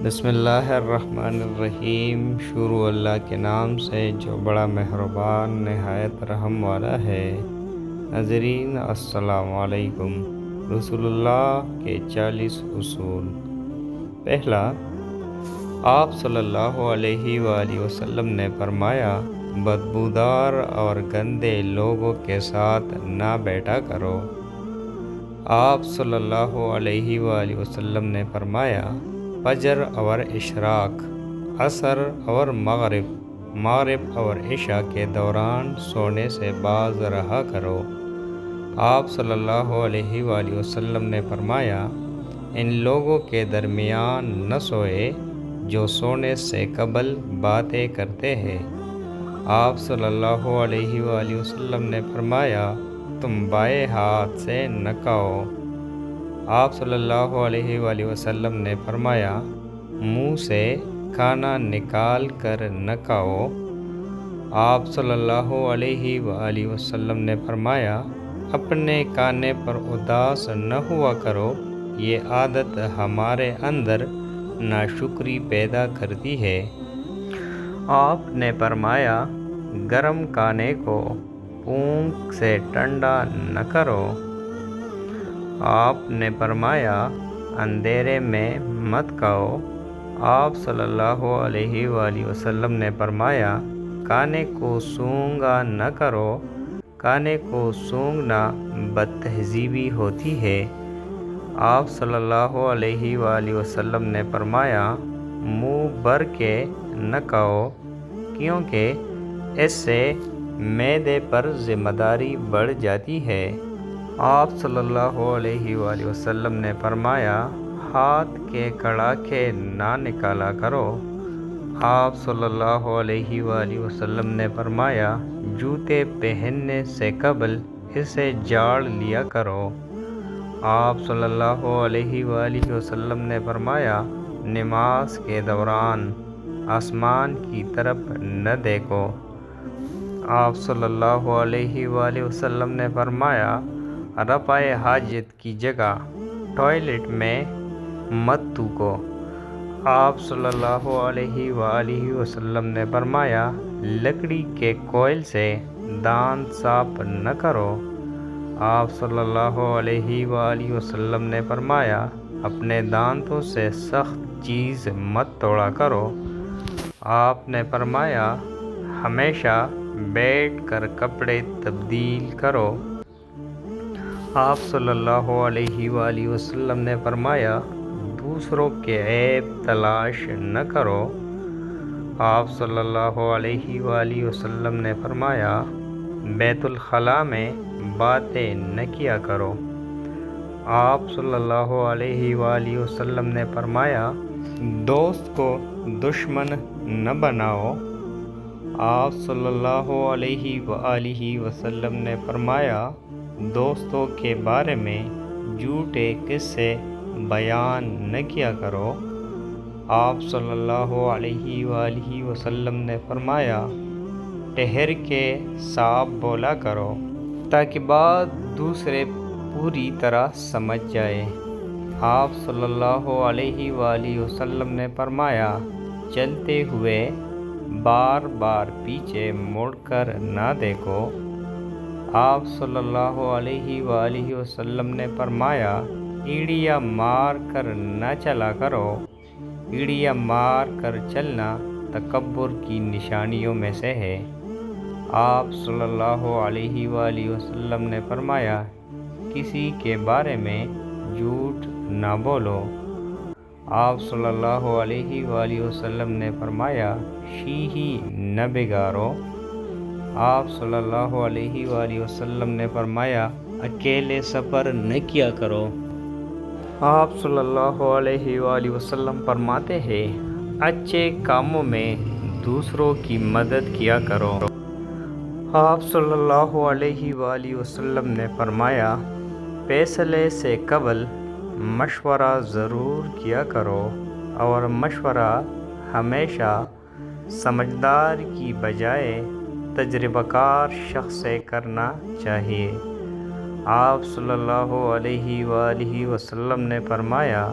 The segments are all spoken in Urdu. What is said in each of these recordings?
بسم اللہ الرحمن الرحیم۔ شروع اللہ کے نام سے جو بڑا مہربان نہایت رحم والا ہے۔ ناظرین السلام علیکم۔ رسول اللہ کے 40 اصول۔ پہلا، آپ صلی اللہ علیہ وآلہ وسلم نے فرمایا، بدبودار اور گندے لوگوں کے ساتھ نہ بیٹھا کرو۔ آپ صلی اللہ علیہ وآلہ وسلم نے فرمایا، فجر اور اشراق، عصر اور مغرب اور عشاء کے دوران سونے سے باز رہا کرو۔ آپ صلی اللہ علیہ وآلہ وسلم نے فرمایا، ان لوگوں کے درمیان نہ سوئے جو سونے سے قبل باتیں کرتے ہیں۔ آپ صلی اللہ علیہ وآلہ وسلم نے فرمایا، تم بائیں ہاتھ سے نہ کھاؤ۔ آپ صلی اللہ علیہ وآلہ وسلم نے فرمایا، منہ سے کھانا نکال کر نہ کھاؤ۔ آپ صلی اللہ علیہ وآلہ وسلم نے فرمایا، اپنے کھانے پر اداس نہ ہوا کرو، یہ عادت ہمارے اندر ناشکری پیدا کرتی ہے۔ آپ نے فرمایا، گرم کھانے کو پھونک سے ٹھنڈا نہ کرو۔ آپ نے فرمایا، اندھیرے میں مت کھاؤ۔ آپ صلی اللہ علیہ وآلہ وسلم نے فرمایا، کھانے کو سونگھا نہ کرو، کھانے کو سونگھنا بد تہذیبی ہوتی ہے۔ آپ صلی اللہ علیہ وآلہ وسلم نے فرمایا، منہ بھر کے نہ کھاؤ، کیونکہ اس سے معدے پر ذمہ داری بڑھ جاتی ہے۔ آپ صلی اللہ علیہ وآلہ وسلم نے فرمایا، ہاتھ کے کڑاکے نہ نکالا کرو۔ آپ صلی اللہ علیہ وآلہ وسلم نے فرمایا، جوتے پہننے سے قبل اسے جاڑ لیا کرو۔ آپ صلی اللہ علیہ وآلہ وسلم نے فرمایا، نماز کے دوران آسمان کی طرف نہ دیکھو۔ آپ صلی اللہ علیہ وآلہ وسلم نے فرمایا، رفع حاجت کی جگہ ٹوائلٹ میں مت تھوکو۔ آپ صلی اللہ علیہ وآلہ وسلم نے فرمایا، لکڑی کے کوئل سے دانت صاف نہ کرو۔ آپ صلی اللہ علیہ وآلہ وسلم نے فرمایا، اپنے دانتوں سے سخت چیز مت توڑا کرو۔ آپ نے فرمایا، ہمیشہ بیٹھ کر کپڑے تبدیل کرو۔ آپ صلی اللہ علیہ وآلہ وسلم نے فرمایا، دوسروں کے عیب تلاش نہ کرو۔ آپ صلی اللہ علیہ وآلہ وسلم نے فرمایا، بیت الخلاء میں باتیں نہ کیا کرو۔ آپ صلی اللہ علیہ وآلہ وسلم نے فرمایا، دوست کو دشمن نہ بناؤ۔ آپ صلی اللہ علیہ وآلہ وسلم نے فرمایا، دوستوں کے بارے میں جھوٹے قصے بیان نہ کیا کرو۔ آپ صلی اللہ علیہ وآلہ وسلم نے فرمایا، ٹھہر کے صاف بولا کرو تاکہ بات دوسرے پوری طرح سمجھ جائے۔ آپ صلی اللہ علیہ وآلہ وسلم نے فرمایا، چلتے ہوئے بار بار پیچھے مڑ کر نہ دیکھو۔ آپ صلی اللہ علیہ وآلہ وسلم نے فرمایا، ایڑیاں مار کر نہ چلا کرو۔ ایڑیاں مار کر چلنا تکبر کی نشانیوں میں سے ہے۔ آپ صلی اللہ علیہ وآلہ وسلم نے فرمایا، کسی کے بارے میں جھوٹ نہ بولو۔ آپ صلی اللہ علیہ وآلہ وسلم نے فرمایا، شیہی نہ بگاڑو۔ آپ صلی اللہ علیہ وآلہ وسلم نے فرمایا، اکیلے سفر نہ کیا کرو۔ آپ صلی اللہ علیہ وآلہ وسلم فرماتے ہیں، اچھے کاموں میں دوسروں کی مدد کیا کرو۔ آپ صلی اللہ علیہ وآلہ وسلم نے فرمایا، فیصلے سے قبل مشورہ ضرور کیا کرو، اور مشورہ ہمیشہ سمجھدار کی بجائے تجربہ کار شخص سے کرنا چاہیے۔ آپ صلی اللہ علیہ وآلہ وسلم نے فرمایا،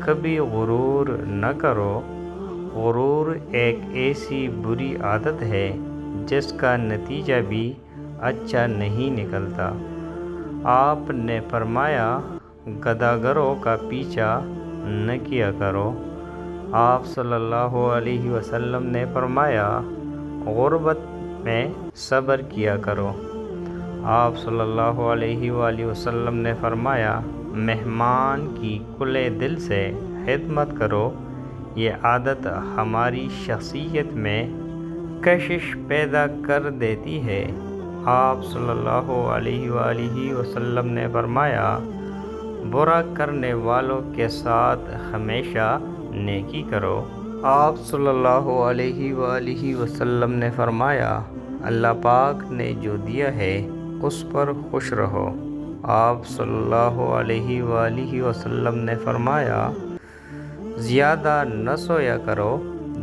کبھی غرور نہ کرو۔ غرور ایک ایسی بری عادت ہے جس کا نتیجہ بھی اچھا نہیں نکلتا۔ آپ نے فرمایا گداگروں کا پیچھا نہ کیا کرو۔ آپ صلی اللہ علیہ وسلم نے فرمایا غربت میں صبر کیا کرو۔ آپ صلی اللہ علیہ وآلہ وسلم نے فرمایا مہمان کی کھلے دل سے خدمت کرو۔ یہ عادت ہماری شخصیت میں کشش پیدا کر دیتی ہے۔ آپ صلی اللہ علیہ وآلہ وسلم نے فرمایا برا کرنے والوں کے ساتھ ہمیشہ نیکی کرو۔ آپ صلی اللہ علیہ وآلہ وسلم نے فرمایا اللہ پاک نے جو دیا ہے اس پر خوش رہو۔ آپ صلی اللہ علیہ وآلہ وسلم نے فرمایا زیادہ نہ سویا کرو،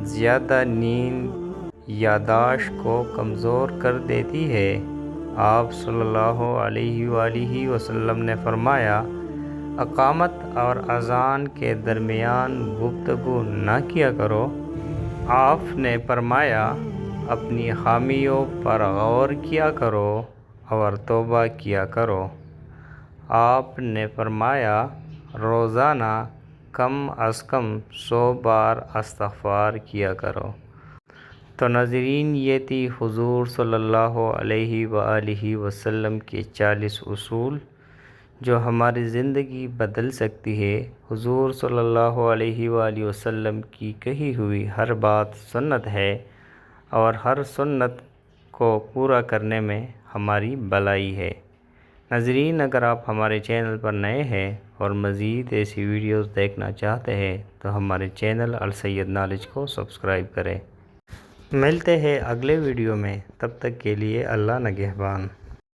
زیادہ نیند یادداشت کو کمزور کر دیتی ہے۔ آپ صلی اللہ علیہ وآلہ وسلم نے فرمایا اقامت اور اذان کے درمیان گفتگو نہ کیا کرو۔ آپ نے فرمایا اپنی خامیوں پر غور کیا کرو اور توبہ کیا کرو۔ آپ نے فرمایا روزانہ کم از کم 100 بار استغفار کیا کرو۔ تو ناظرین یہ تھی حضور صلی اللہ علیہ وآلہ وسلم کے 40 اصول جو ہماری زندگی بدل سکتی ہے۔ حضور صلی اللہ علیہ وآلہ وسلم کی کہی ہوئی ہر بات سنت ہے اور ہر سنت کو پورا کرنے میں ہماری بھلائی ہے۔ ناظرین اگر آپ ہمارے چینل پر نئے ہیں اور مزید ایسی ویڈیوز دیکھنا چاہتے ہیں تو ہمارے چینل السید نالج کو سبسکرائب کریں۔ ملتے ہیں اگلے ویڈیو میں، تب تک کے لیے اللہ نگہبان۔